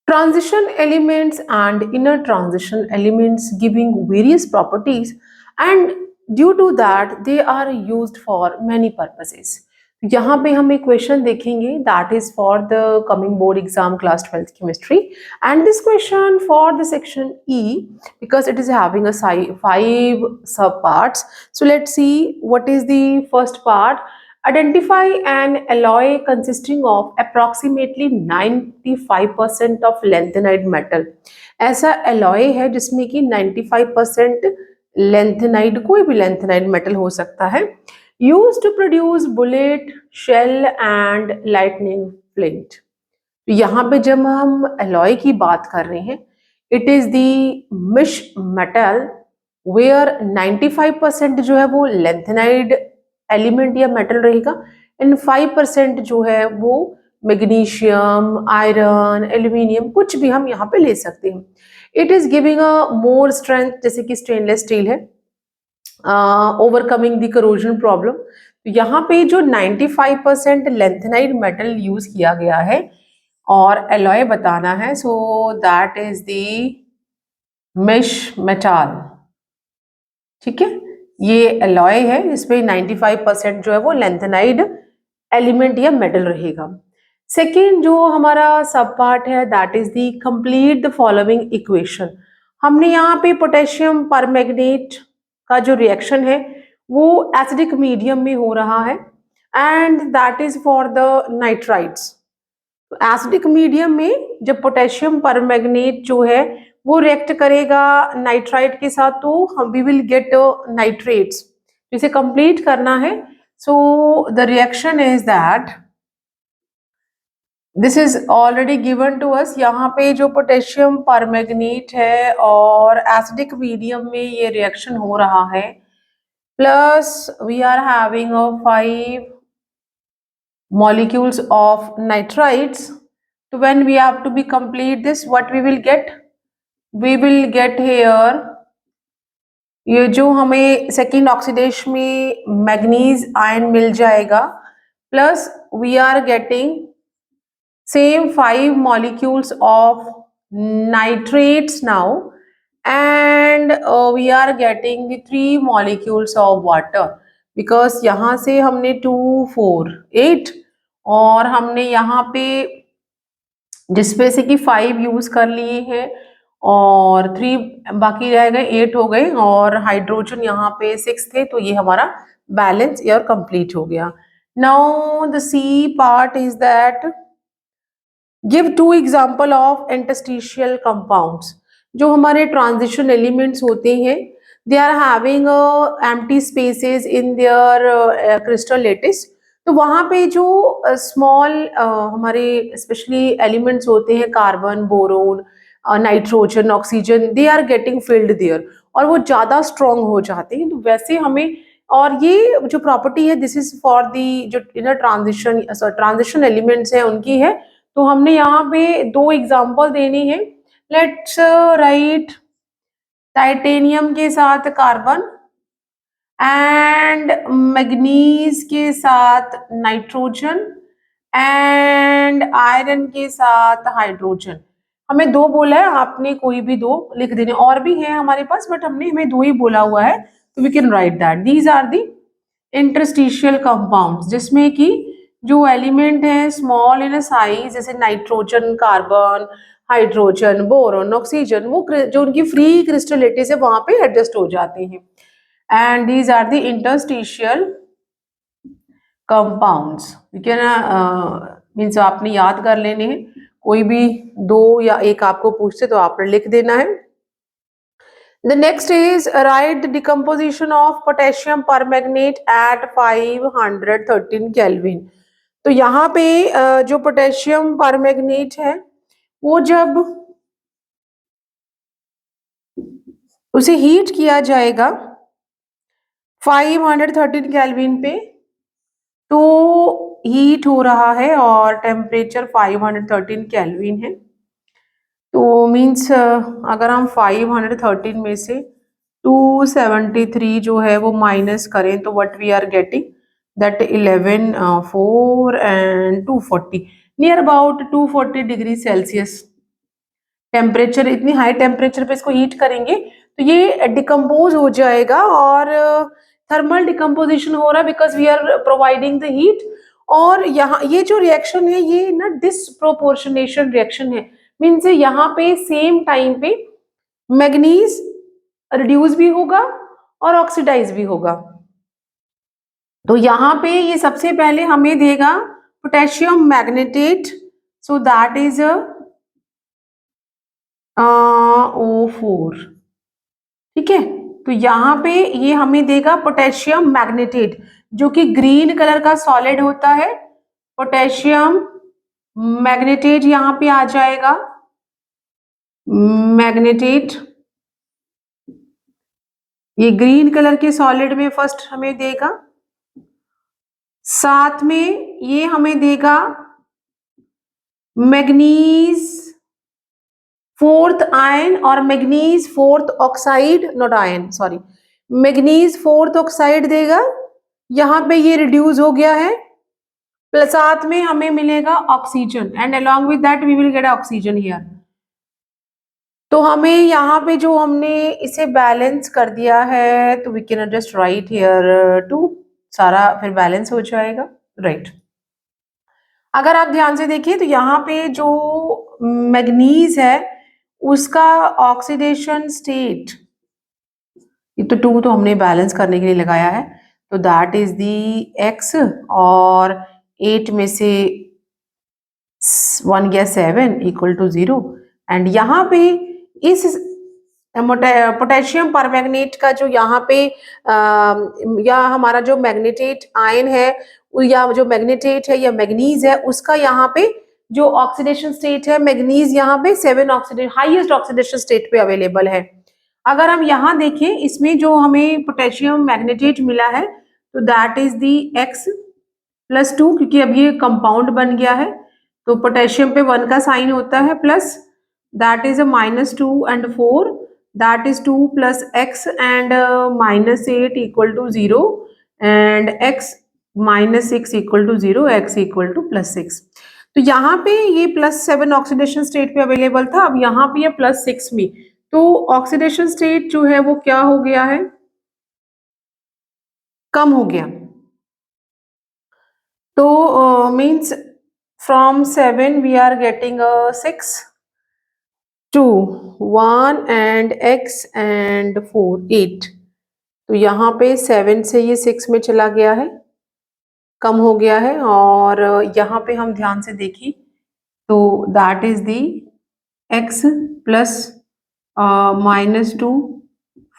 Transition elements and inner transition elements giving various properties, and due to that they are used for many purposes. यहाँ पे हम एक question देखेंगे that is for the coming board exam class 12th chemistry, and this question for the section E because it is having a 5 sub parts. So let's see what is the first part. Identify an alloy consisting of approximately 95% of lanthanide metal. ऐसा alloy है जिसमें कि 95% lanthanide, कोई भी lanthanide metal हो सकता है, used to produce bullet, shell and lightning flint. यहाँ पे जब हम alloy की बात कर रहे हैं, it is the mesh metal where 95% जो है वो lanthanide एलिमेंट या मेटल रहेगा एंड 5% जो है वो मैग्नीशियम, आयरन, एल्यूमिनियम, कुछ भी हम यहाँ पे ले सकते हैं. It is giving a more strength, जैसे कि स्टेनलेस स्टील है, ओवरकमिंग द करोजन प्रॉब्लम. तो यहाँ पे जो 95% लेंथेनाइड मेटल यूज किया गया है और एलॉय बताना है, सो that is the mesh metal. ठीक है, ये एलॉय है जिसपे 95% जो है वो लेंथेनाइड एलिमेंट या मेटल रहेगा. सेकेंड जो हमारा सब पार्ट है that is the complete the following equation. हमने यहाँ पे पोटेशियम परमैंगनेट का जो रिएक्शन है वो एसिडिक मीडियम में हो रहा है and that is for the nitrides. Acidic medium में जब पोटेशियम परमैंगनेट जो है वो रिएक्ट करेगा नाइट्राइट के साथ, तो हम वी विल गेट नाइट्रेट्स. इसे कंप्लीट करना है. So the reaction is that this is already given to us. यहाँ पे जो पोटेशियम परमैंगनेट है और एसिडिक मीडियम में ये रिएक्शन हो रहा है, plus we are having 5 molecules of nitrites. So when we have to be complete this, what we will get? We will get here, ये जो हमें सेकेंड ऑक्सीडेशन में मैग्नीज आयन मिल जाएगा, plus we are getting same 5 molecules of nitrates now, and we are getting the 3 molecules of water. Because यहाँ से हमने 2, 4, 8 और हमने यहाँ पे जिसपे से कि 5 यूज कर लिए हैं और 3 बाकी रह गए, 8 हो गए और हाइड्रोजन यहाँ पे 6 थे, तो ये हमारा बैलेंस और कंप्लीट हो गया. Now the C part is that give 2 example of interstitial compounds. जो हमारे ट्रांजिशन एलिमेंट्स होते हैं, they are having empty spaces in their crystal lattice. तो वहाँ पे जो स्मॉल हमारे स्पेशली एलिमेंट्स होते हैं, carbon, boron, nitrogen, oxygen, they are getting filled there और वो ज़्यादा स्ट्रॉन्ग हो जाते हैं. तो वैसे हमें, और ये जो प्रॉपर्टी है दिस इज फॉर दी जो इनर ट्रांजिशन एलिमेंट्स हैं उनकी है. तो हमने यहाँ पे 2 एग्जाम्पल देने हैं. लेट्स राइट टाइटेनियम के साथ कार्बन एंड मैग्नीज के साथ नाइट्रोजन एंड आयरन के साथ हाइड्रोजन. हमें 2 बोला है, आपने कोई भी 2 लिख देने. और भी है हमारे पास बट हमने हमें 2 ही बोला हुआ है, तो we can write that these are the interstitial compounds, जिसमें कि जो एलिमेंट है स्मॉल इन साइज, जैसे nitrogen, carbon, hydrogen, boron, oxygen, वो जो उनकी फ्री क्रिस्टल लैटिस है वहां पे एडजस्ट हो जाते हैं. And these are the interstitial compounds. ठीक है ना, मीन्स आपने याद कर लेने हैं. कोई भी 2 या 1 आपको पूछते तो आपने लिख देना है. The next is write the decomposition of potassium permanganate at 513 Kelvin. तो यहाँ पे जो पोटेशियम परमैंगनेट है वो जब उसे हीट किया जाएगा 513 केल्विन पे, तो हीट हो रहा है और टेम्परेचर 513 केल्विन है. तो मीन्स अगर हम 513 में से 273 जो है वो माइनस करें तो what we are getting that 11, 4 and 240, near about 240 degree Celsius. Temperature, इतनी हाई टेम्परेचर पे इसको हीट करेंगे तो ये डिकम्पोज हो जाएगा और थर्मल डिकम्पोजिशन हो रहा है because we are providing the heat. और यहाँ ये जो रिएक्शन है ये ना डिसप्रोपोर्शनेशन रिएक्शन है, मीन्स यहाँ पे सेम टाइम पे मैग्नीज रिड्यूस भी होगा और ऑक्सीडाइज भी होगा। तो यहाँ पे ये सबसे पहले हमें देगा potassium manganate, so that is O4, ठीक है। तो यहाँ पे ये हमें देगा पोटेशियम मैग्नेटेट जो कि ग्रीन कलर का सॉलिड होता है। पोटेशियम मैग्नेटेट यहाँ पे आ जाएगा, मैग्नेटेट ये ग्रीन कलर के सॉलिड में फर्स्ट हमें देगा। साथ में ये हमें देगा मैग्नीज फोर्थ आयन और manganese fourth oxide, not ion sorry, manganese fourth oxide देगा। यहाँ पे ये रिड्यूस हो गया है, प्लस साथ में हमें मिलेगा oxygen and along with that we will get oxygen here. तो हमें यहाँ पे जो हमने इसे बैलेंस कर दिया है तो we can just write here 2, सारा फिर बैलेंस हो जाएगा, राइट। अगर आप ध्यान से देखिए तो यहाँ पे जो मैग्नीज है उसका ऑक्सीडेशन स्टेट, ये तो 2 तो हमने बैलेंस करने के लिए लगाया है, तो दैट इज दी X और 8 में से 1 गया 7 इक्वल टू 0। एंड यहाँ पे इस पोटेशियम परमैंगनेट का जो यहाँ पे या हमारा जो मैग्नेटेट आयन है या जो मैग्नेटेट है या मैग्नीज है उसका यहाँ पे जो ऑक्सीडेशन स्टेट है, मैग्नीज यहाँ पे 7 ऑक्सीडेशन हाईएस्ट ऑक्सीडेशन स्टेट पे अवेलेबल है। अगर हम यहाँ देखें इसमें जो हमें पोटेशियम मैग्नेटेट मिला है तो दैट इज दी X+2, क्योंकि अब ये कंपाउंड बन गया है तो पोटेशियम पे 1 का साइन होता है, plus that is -2 and 4, that is 2 plus X and -8 equal to 0 and X -6 equal to 0, X equal to +6। तो यहाँ पे ये +7 ऑक्सीडेशन स्टेट पे अवेलेबल था, अब यहाँ पे ये +6 में, तो ऑक्सीडेशन स्टेट जो है वो क्या हो गया है, कम हो गया। तो means from 7 we are getting 6 2 1 and X and 4 8, तो यहाँ पे 7 से ये 6 में चला गया है, कम हो गया है। और यहाँ पे हम ध्यान से देखिए तो that is the X plus -2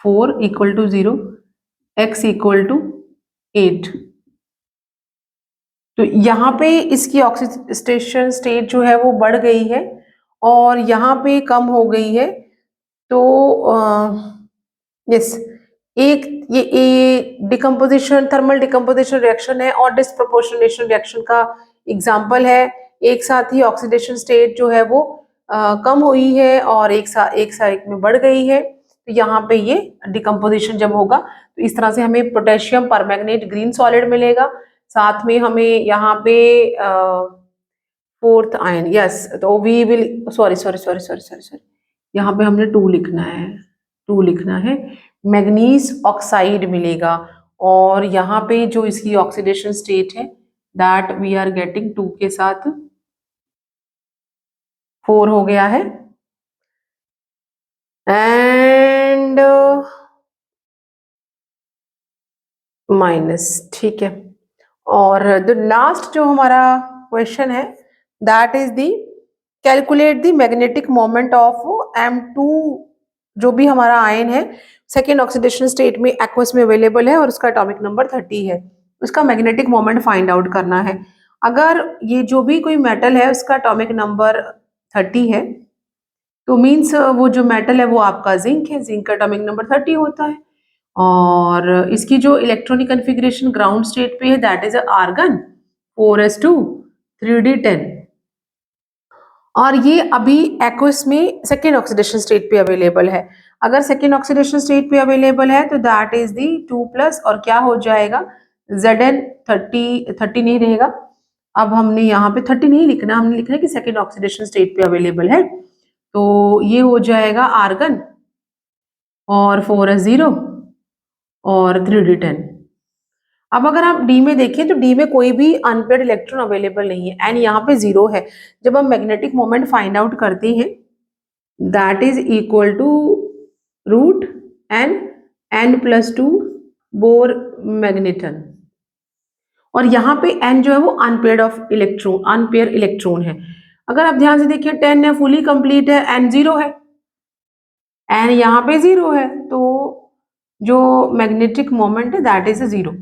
4 equal to 0, X equal to 8। तो यहाँ पे इसकी ऑक्सीडेशन स्टेट जो है वो बढ़ गई है और यहाँ पे कम हो गई है। तो यस, एक ये डिकम्पोजिशन, थर्मल डिकम्पोजिशन रिएक्शन है और डिस्प्रोपोर्शनेशन रिएक्शन का एग्जाम्पल है। एक साथ ही ऑक्सीडेशन स्टेट जो है वो कम हुई है और एक साइड में बढ़ गई है। तो यहाँ पे ये डिकम्पोजिशन जब होगा तो इस तरह से हमें पोटेशियम परमैंगनेट ग्रीन सॉलिड मिलेगा, साथ में हमें यहाँ पे फोर्थ आयन, यस, तो वी विल सॉरी यहाँ पे हमने 2 लिखना है, 2 लिखना है, मैग्नीज ऑक्साइड मिलेगा। और यहाँ पे जो इसकी ऑक्सीडेशन स्टेट है दैट वी आर गेटिंग 2 के साथ 4 हो गया है। एंड माइनस, ठीक है। और द लास्ट जो हमारा क्वेश्चन है that is the calculate the magnetic moment of M2, जो भी हमारा आयन है सेकेंड ऑक्सीडेशन स्टेट में एक्वस में अवेलेबल है और उसका एटॉमिक नंबर 30 है, उसका मैग्नेटिक मोमेंट फाइंड आउट करना है। अगर ये जो भी कोई मेटल है उसका एटॉमिक नंबर 30 है तो मीन्स वो जो मेटल है वो आपका जिंक है, जिंक का एटॉमिक नंबर 30 होता है। और इसकी जो इलेक्ट्रॉनिक कन्फिग्रेशन ग्राउंड स्टेट पे है that is argon 4s2 3d10, और ये अभी एक्वस में सेकेंड ऑक्सीडेशन स्टेट पे अवेलेबल है। अगर सेकेंड ऑक्सीडेशन स्टेट पे अवेलेबल है तो दैट इज दी 2+ और क्या हो जाएगा Zn 30 नहीं रहेगा। अब हमने यहाँ पे 30 नहीं लिखना, हमने लिखना है कि सेकेंड ऑक्सीडेशन स्टेट पे अवेलेबल है। तो ये हो जाएगा आर्गन, और 4s0 और 3d10। अब अगर आप डी में देखें तो डी में कोई भी अनपेयर्ड इलेक्ट्रॉन अवेलेबल नहीं है एंड यहाँ पे 0 है। जब हम मैग्नेटिक मोमेंट फाइंड आउट करते हैं that is equal to root n+2 Bohr magneton, और यहाँ पे n जो है वो अनपेयर इलेक्ट्रॉन है। अगर आप ध्यान से देखिए 10 है, फुली कंप्लीट है, n 0 है, n यहाँ पे 0 है, तो जो मैग्नेटिक मोमेंट है दैट इज 0।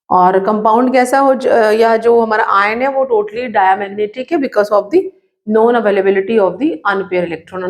और कंपाउंड कैसा हो या जो हमारा आयन है वो टोटली डायमैग्नेटिक है because of the non availability of the unpaired electron.